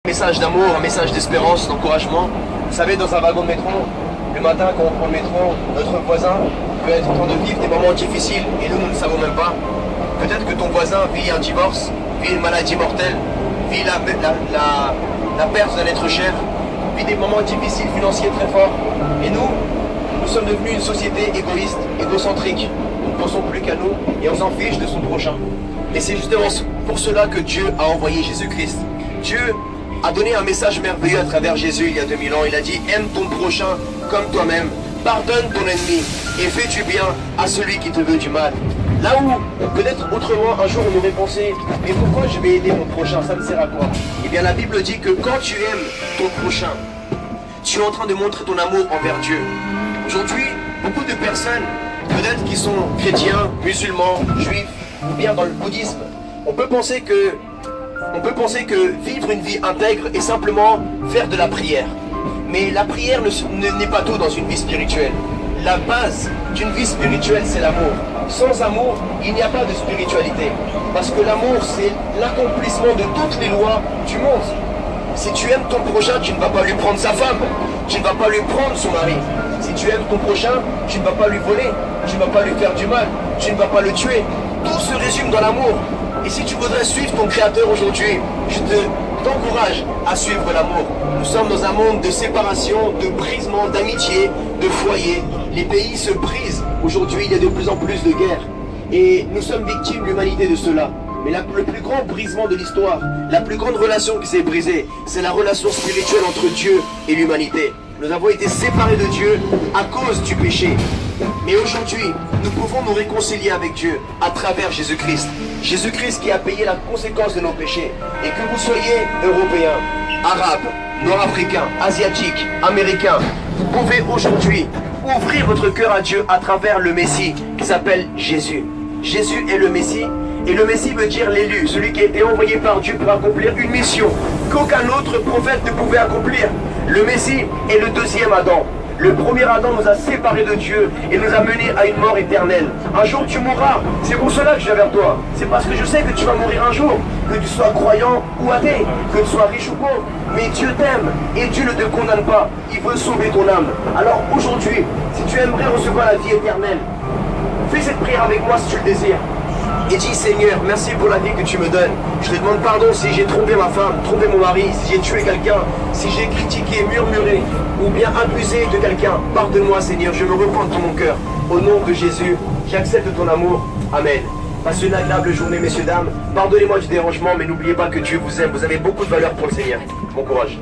Message d'amour, un message d'espérance, d'encouragement. Vous savez, dans un wagon de métro, le matin quand on prend le métro, notre voisin peut être en train de vivre des moments difficiles et nous ne le savons même pas. Peut-être que ton voisin vit un divorce, vit une maladie mortelle, vit la perte d'un être cher, vit des moments difficiles financiers très forts. Et nous sommes devenus une société égoïste, égocentrique. Nous ne pensons plus qu'à nous et on s'en fiche de son prochain. Et c'est justement pour cela que Dieu a envoyé Jésus-Christ. Dieu a donné un message merveilleux à travers Jésus il y a 2000 ans. Il a dit: aime ton prochain comme toi-même, pardonne ton ennemi et fais du bien à celui qui te veut du mal. Là où, peut-être autrement, un jour on aurait pensé: mais pourquoi je vais aider mon prochain, ça me sert à quoi? Eh bien la Bible dit que quand tu aimes ton prochain, tu es en train de montrer ton amour envers Dieu. Aujourd'hui, beaucoup de personnes, peut-être qui sont chrétiens, musulmans, juifs, ou bien dans le bouddhisme, on peut penser que vivre une vie intègre est simplement faire de la prière. Mais la prière n'est pas tout dans une vie spirituelle. La base d'une vie spirituelle, c'est l'amour. Sans amour, il n'y a pas de spiritualité. Parce que l'amour, c'est l'accomplissement de toutes les lois du monde. Si tu aimes ton prochain, tu ne vas pas lui prendre sa femme. Tu ne vas pas lui prendre son mari. Si tu aimes ton prochain, tu ne vas pas lui voler. Tu ne vas pas lui faire du mal. Tu ne vas pas le tuer. Tout se résume dans l'amour. Et si tu voudrais suivre ton Créateur aujourd'hui, je t'encourage à suivre l'amour. Nous sommes dans un monde de séparation, de brisement, d'amitié, de foyer. Les pays se brisent. Aujourd'hui, il y a de plus en plus de guerres. Et nous sommes victimes, l'humanité, de cela. Mais le plus grand brisement de l'histoire, la plus grande relation qui s'est brisée, c'est la relation spirituelle entre Dieu et l'humanité. Nous avons été séparés de Dieu à cause du péché. Mais aujourd'hui, nous pouvons nous réconcilier avec Dieu à travers Jésus-Christ. Jésus-Christ qui a payé la conséquence de nos péchés. Et que vous soyez européens, arabes, nord-africains, asiatiques, américains, vous pouvez aujourd'hui ouvrir votre cœur à Dieu à travers le Messie qui s'appelle Jésus. Jésus est le Messie. Et le Messie veut dire l'élu, celui qui a été envoyé par Dieu pour accomplir une mission qu'aucun autre prophète ne pouvait accomplir. Le Messie est le deuxième Adam. Le premier Adam nous a séparés de Dieu et nous a menés à une mort éternelle. Un jour tu mourras, c'est pour cela que je viens vers toi. C'est parce que je sais que tu vas mourir un jour, que tu sois croyant ou athée, que tu sois riche ou pauvre. Mais Dieu t'aime et Dieu ne te condamne pas, il veut sauver ton âme. Alors aujourd'hui, si tu aimerais recevoir la vie éternelle, fais cette prière avec moi si tu le désires. Et dis: Seigneur, merci pour la vie que tu me donnes. Je te demande pardon si j'ai trompé ma femme, trompé mon mari, si j'ai tué quelqu'un, si j'ai critiqué, murmuré ou bien abusé de quelqu'un. Pardonne-moi, Seigneur, je me repens de tout mon cœur. Au nom de Jésus, j'accepte ton amour. Amen. Passez une agréable journée, messieurs, dames. Pardonnez-moi du dérangement, mais n'oubliez pas que Dieu vous aime. Vous avez beaucoup de valeur pour le Seigneur. Bon courage.